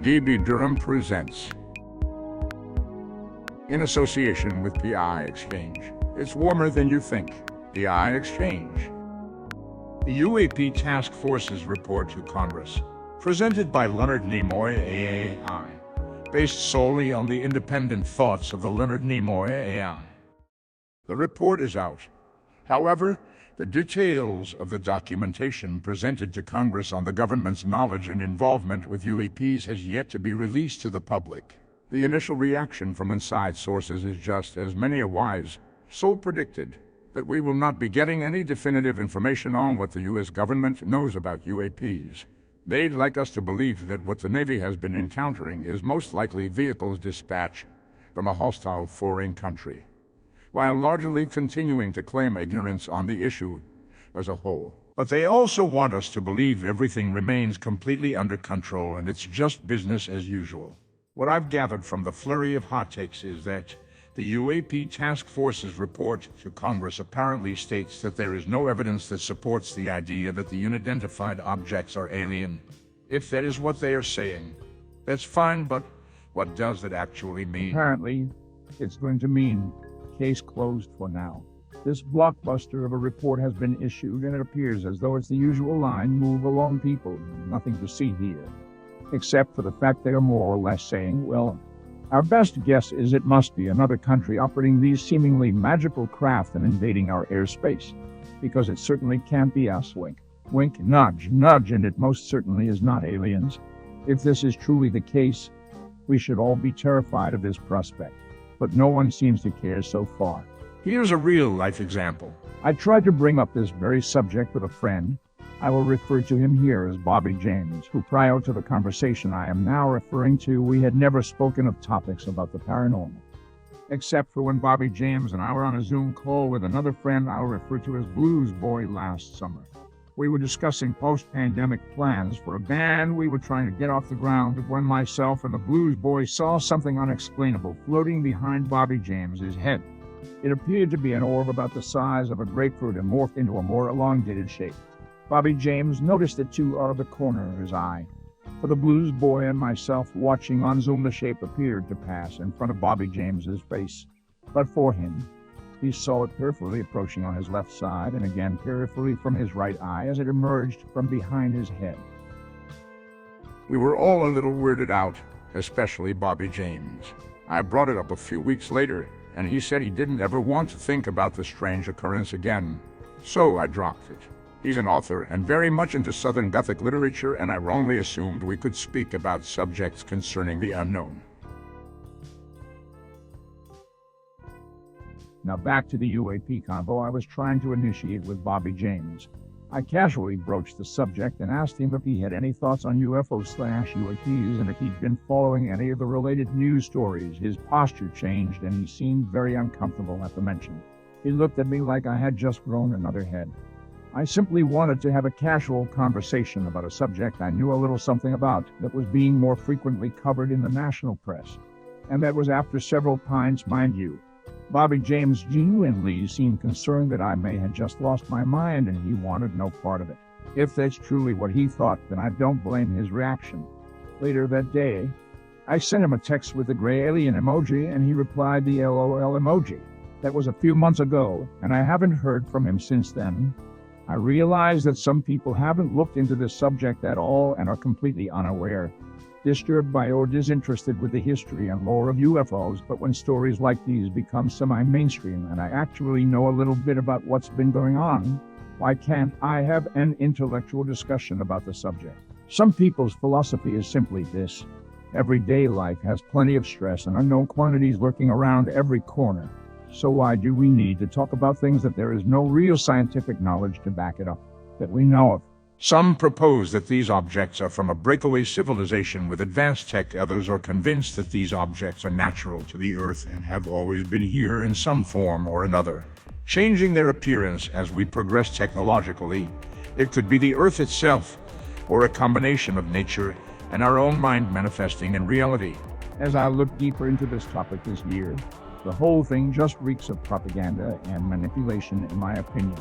DB Durham presents, in association with the I Exchange. It's warmer than you think. The I Exchange. The UAP Task Force's report to Congress, presented by Leonard Nimoy A.I, based solely on the independent thoughts of the Leonard Nimoy A.I. The report is out. However, the details of the documentation presented to Congress on the government's knowledge and involvement with UAPs has yet to be released to the public. The initial reaction from inside sources is just, as many a wise soul predicted, that we will not be getting any definitive information on what the U.S. government knows about UAPs. They'd like us to believe that what the Navy has been encountering is most likely vehicles dispatched from a hostile foreign country, while largely continuing to claim ignorance on the issue as a whole. But they also want us to believe everything remains completely under control and it's just business as usual. What I've gathered from the flurry of hot takes is that the UAP Task Force's report to Congress apparently states that there is no evidence that supports the idea that the unidentified objects are alien. If that is what they are saying, that's fine, but what does that actually mean? Apparently, it's going to mean case closed for now. This blockbuster of a report has been issued, and it appears as though it's the usual line, move along people, nothing to see here. Except for the fact they are more or less saying, well, our best guess is it must be another country operating these seemingly magical craft and invading our airspace, because it certainly can't be us, wink. Wink, nudge, nudge, and it most certainly is not aliens. If this is truly the case, we should all be terrified of this prospect. But no one seems to care so far. Here's a real-life example. I tried to bring up this very subject with a friend. I will refer to him here as Bobby James, who prior to the conversation I am now referring to, we had never spoken of topics about the paranormal. Except for when Bobby James and I were on a Zoom call with another friend I'll refer to as Blues Boy last summer. We were discussing post-pandemic plans for a band we were trying to get off the ground when myself and the Blues Boy saw something unexplainable floating behind Bobby James's head. It appeared to be an orb about the size of a grapefruit and morphed into a more elongated shape. Bobby James noticed it too out of the corner of his eye. For the Blues Boy and myself watching on Zoom, the shape appeared to pass in front of Bobby James's face. But for him, he saw it peripherally approaching on his left side and again peripherally from his right eye as it emerged from behind his head. We were all a little weirded out, especially Bobby James. I brought it up a few weeks later, and he said he didn't ever want to think about the strange occurrence again. So I dropped it. He's an author and very much into Southern Gothic literature, and I wrongly assumed we could speak about subjects concerning the unknown. Now back to the UAP convo I was trying to initiate with Bobby James. I casually broached the subject and asked him if he had any thoughts on UFO/UAPs and if he'd been following any of the related news stories. His posture changed and he seemed very uncomfortable at the mention. He looked at me like I had just grown another head. I simply wanted to have a casual conversation about a subject I knew a little something about that was being more frequently covered in the national press. And that was after several pints, mind you. Bobby James genuinely seemed concerned that I may have just lost my mind and he wanted no part of it. If that's truly what he thought, then I don't blame his reaction. Later that day, I sent him a text with the gray alien emoji and he replied the LOL emoji. That was a few months ago, and I haven't heard from him since then. I realize that some people haven't looked into this subject at all and are completely unaware, disturbed by or disinterested with the history and lore of UFOs, but when stories like these become semi-mainstream and I actually know a little bit about what's been going on, why can't I have an intellectual discussion about the subject? Some people's philosophy is simply this: everyday life has plenty of stress and unknown quantities lurking around every corner. So why do we need to talk about things that there is no real scientific knowledge to back it up, that we know of? Some propose that these objects are from a breakaway civilization with advanced tech. Others are convinced that these objects are natural to the Earth and have always been here in some form or another, changing their appearance as we progress technologically. It could be the Earth itself, or a combination of nature and our own mind manifesting in reality. As I look deeper into this topic this year, the whole thing just reeks of propaganda and manipulation, in my opinion.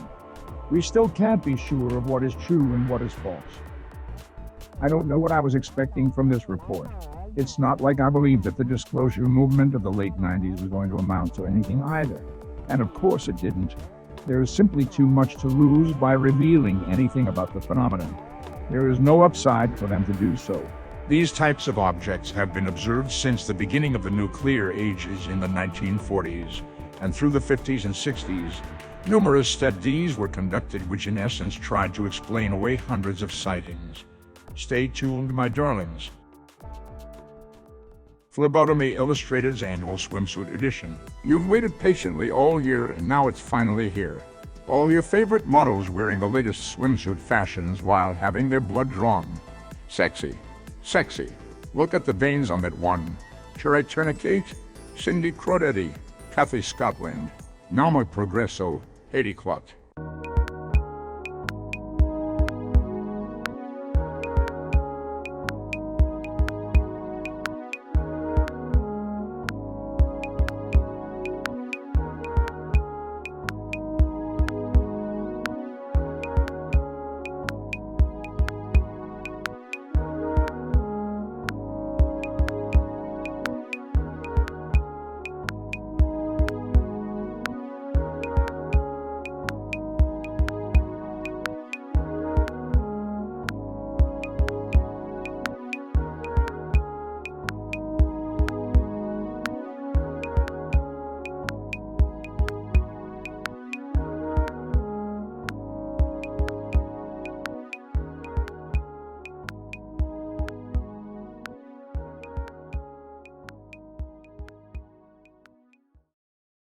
We still can't be sure of what is true and what is false. I don't know what I was expecting from this report. It's not like I believed that the disclosure movement of the late 90s was going to amount to anything either. And of course it didn't. There is simply too much to lose by revealing anything about the phenomenon. There is no upside for them to do so. These types of objects have been observed since the beginning of the nuclear ages in the 1940s, and through the 50s and 60s, numerous studies were conducted which in essence tried to explain away hundreds of sightings. Stay tuned, my darlings. Phlebotomy Illustrated's annual swimsuit edition. You've waited patiently all year and now it's finally here. All your favorite models wearing the latest swimsuit fashions while having their blood drawn. Sexy. Sexy. Look at the veins on that one. Cherry Tourniquet, Cindy Crodetti, Kathy Scotland, Nama Progresso, Haiti Clot.